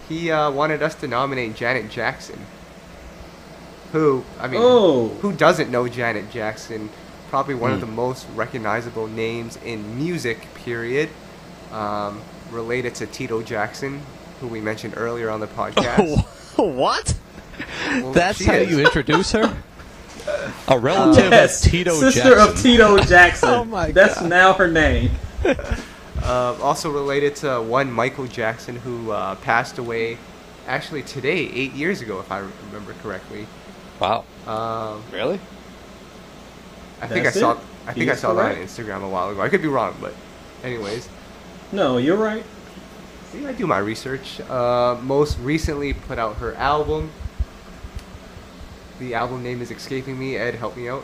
He wanted us to nominate Janet Jackson. Who, I mean, Oh, who doesn't know Janet Jackson? Probably one of the Mm. most recognizable names in music, period. Related to Tito Jackson, who we mentioned earlier on the podcast. What? Well, That's she how is. you introduce her? A relative yes, of Tito sister Jackson. of Tito Jackson. Oh my That's God. now her name. Also related to one Michael Jackson, who passed away actually today, 8 years ago, if I remember correctly. Wow. I Really? think That's I saw. it. I He think I is saw that on correct. Instagram a while ago. I could be wrong, but anyways. No, you're right. See, I do my research. Most recently put out her album. The album name is escaping me. Ed, help me out.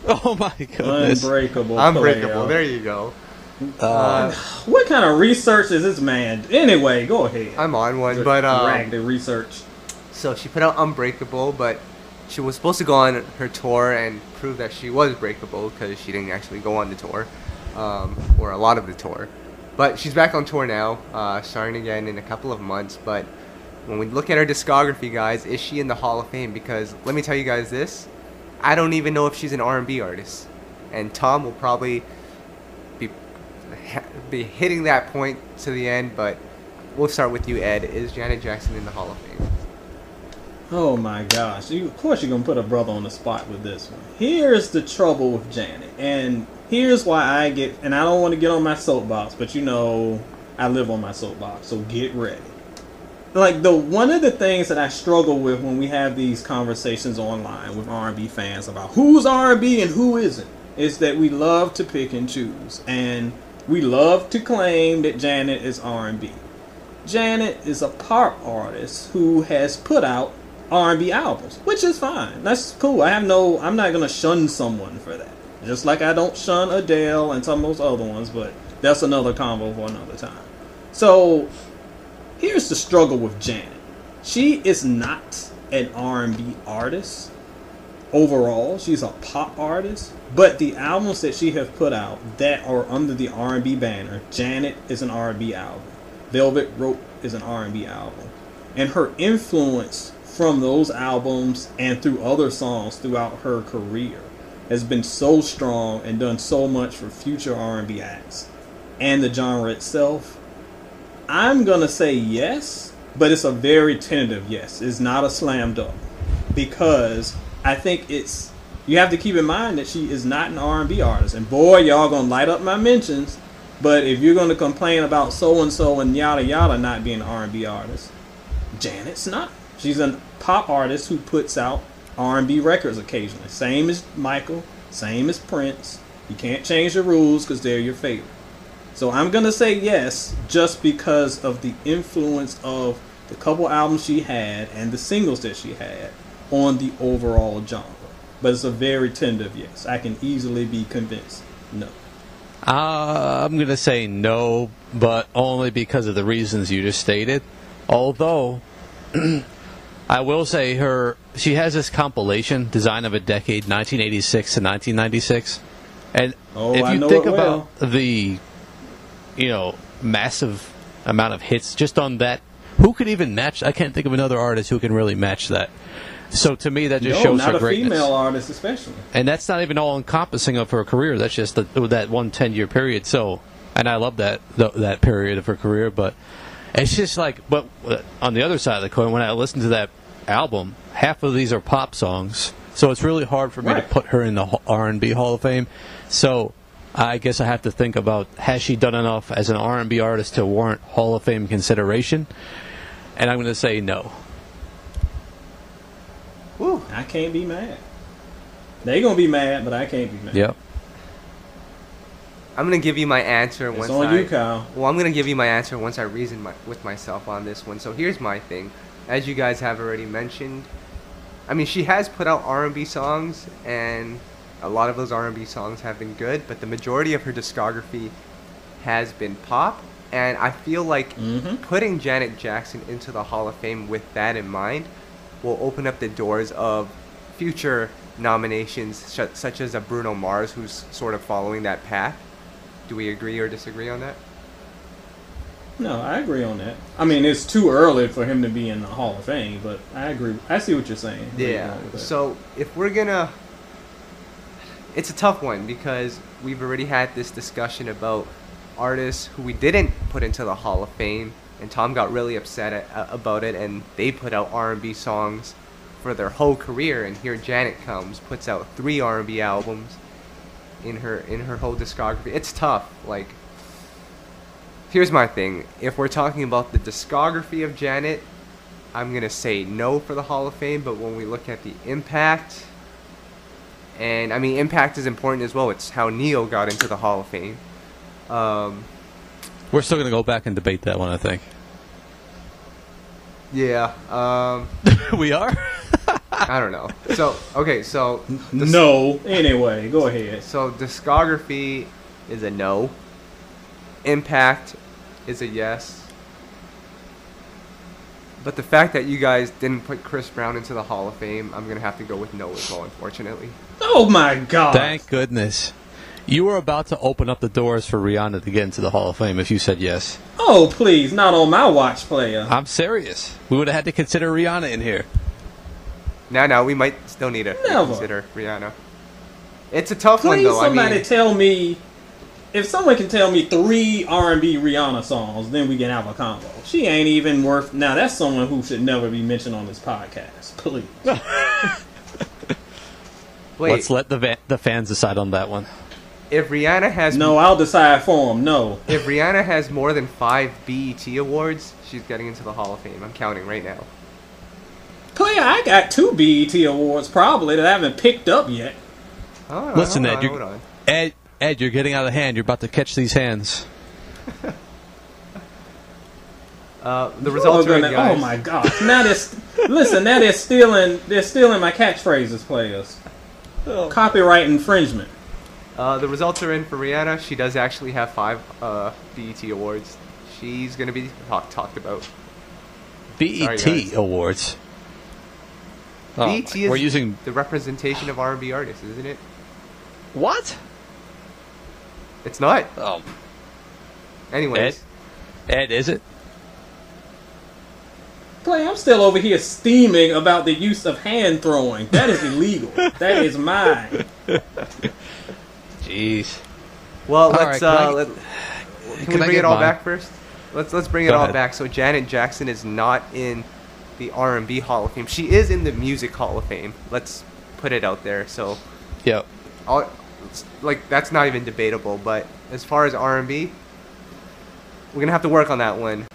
Oh my goodness. Unbreakable. Unbreakable. Player. There you go. What kind of research is this man? Anyway, go ahead. I'm on one, Just but drag the research. so she put out Unbreakable, but she was supposed to go on her tour and prove that she was breakable because she didn't actually go on the tour, or a lot of the tour. But she's back on tour now, starting again in a couple of months. But when we look at her discography, guys, is she in the Hall of Fame? Because let me tell you guys this, I don't even know if she's an R&B artist. And Tom will probably be hitting that point to the end, but we'll start with you, Ed. Is Janet Jackson in the Hall of Fame? Oh my gosh. Of course you're going to put a brother on the spot with this one. Here's the trouble with Janet. And here's why I get, and I don't want to get on my soapbox, but you know, I live on my soapbox, so get ready. Like, one of the things that I struggle with when we have these conversations online with R&B fans about who's R&B and who isn't, is that we love to pick and choose. And we love to claim that Janet is R&B. Janet is a pop artist who has put out R&B albums, which is fine. That's cool. I'm not gonna shun someone for that. Just like I don't shun Adele and some of those other ones, but that's another convo for another time. So here's the struggle with Janet. She is not an R&B artist overall. She's a pop artist, but the albums that she has put out that are under the R&B banner, Janet is an R&B album. Velvet Rope is an R&B album. And her influence from those albums and through other songs throughout her career has been so strong and done so much for future R&B acts and the genre itself. I'm going to say yes, but it's a very tentative yes. It's not a slam dunk, because I think you have to keep in mind that she is not an R&B artist. And boy, y'all going to light up my mentions. But if you're going to complain about so-and-so and yada yada not being an R&B artist, Janet's not. She's a pop artist who puts out R&B records occasionally. Same as Michael, same as Prince. You can't change the rules because they're your favorite. So I'm going to say yes, just because of the influence of the couple albums she had and the singles that she had on the overall genre. But it's a very tentative yes. I can easily be convinced no. I'm going to say no, but only because of the reasons you just stated. Although, I will say she has this compilation, Design of a Decade, 1986 to 1996. And if I you know think it well. about the, massive amount of hits just on that, who could even match? I can't think of another artist who can really match that. So to me, that just shows not her a greatness. female artist especially. And that's not even all encompassing of her career. That's just that 1 10-year period. So, and I love that period of her career. But it's just like, but on the other side of the coin, when I listen to that album, half of these are pop songs. So it's really hard for me to put her in the R&B Hall of Fame. So I guess I have to think about, has she done enough as an R&B artist to warrant Hall of Fame consideration? And I'm going to say no. Woo. I can't be mad. They gonna be mad, but I can't be mad. Yep. I'm gonna give you my answer It's once on you, Kyle. Well, I'm gonna give you my answer once I reason with myself on this one. So here's my thing. As you guys have already mentioned, I mean, she has put out R&B songs, and a lot of those R&B songs have been good, but the majority of her discography has been pop. And I feel like putting Janet Jackson into the Hall of Fame with that in mind will open up the doors of future nominations, such as a Bruno Mars, who's sort of following that path. Do we agree or disagree on that? No, I agree on that. I mean, it's too early for him to be in the Hall of Fame, but I agree. I see what you're saying. Where you're Yeah. going with that. So if we're gonna, it's a tough one because we've already had this discussion about artists who we didn't put into the Hall of Fame, and Tom got really upset about it, and they put out R&B songs for their whole career, and here Janet comes, puts out 3 R&B albums in her whole discography. It's tough. Like, here's my thing. If we're talking about the discography of Janet, I'm gonna say no for the Hall of Fame. But when we look at the impact, and I mean impact is important as well. It's how Neo got into the Hall of Fame. We're still going to go back and debate that one, I think. Yeah. We are? I don't know. So okay. So No. Anyway, go ahead. So discography is a no. Impact is a yes. But the fact that you guys didn't put Chris Brown into the Hall of Fame, I'm gonna have to go with no as well, unfortunately. Oh my God! Thank goodness. You were about to open up the doors for Rihanna to get into the Hall of Fame if you said yes. Oh please, not on my watch, player. I'm serious. We would have had to consider Rihanna in here. Now we might still need to Never. consider Rihanna. It's a tough one Please, though. somebody I mean, tell me. If someone can tell me 3 R&B Rihanna songs, then we can have a combo. She ain't even worth. Now that's someone who should never be mentioned on this podcast. Please. wait. Let's let the fans decide on that one. If Rihanna has No, I'll decide for him. No. if Rihanna has more than 5 BET awards, she's getting into the Hall of Fame. I'm counting right now. Player, I got 2 BET awards probably that I haven't picked up yet. Oh, Listen, hold Ed, on, hold on. Ed, you're getting out of hand. You're about to catch these hands. The results are in, guys. Oh my gosh! Now listen. Now they're stealing. They're stealing my catchphrases, players. Copyright infringement. The results are in for Rihanna. She does actually have 5 BET awards. She's gonna be talked about. BET Sorry, guys. Awards. Oh, BET is we're using the representation of R&B artists, isn't it? what? It's not. Oh, Anyways, Ed, is it? Play. I'm still over here steaming about the use of hand throwing. That is illegal. That is mine. Jeez. well, All let's right, can we bring it all back first? Let's bring it Go all ahead. back. So Janet Jackson is not in the R&B Hall of Fame. She is in the Music Hall of Fame. Let's put it out there. So, Yep. that's not even debatable. But as far as R&B, we're gonna have to work on that one.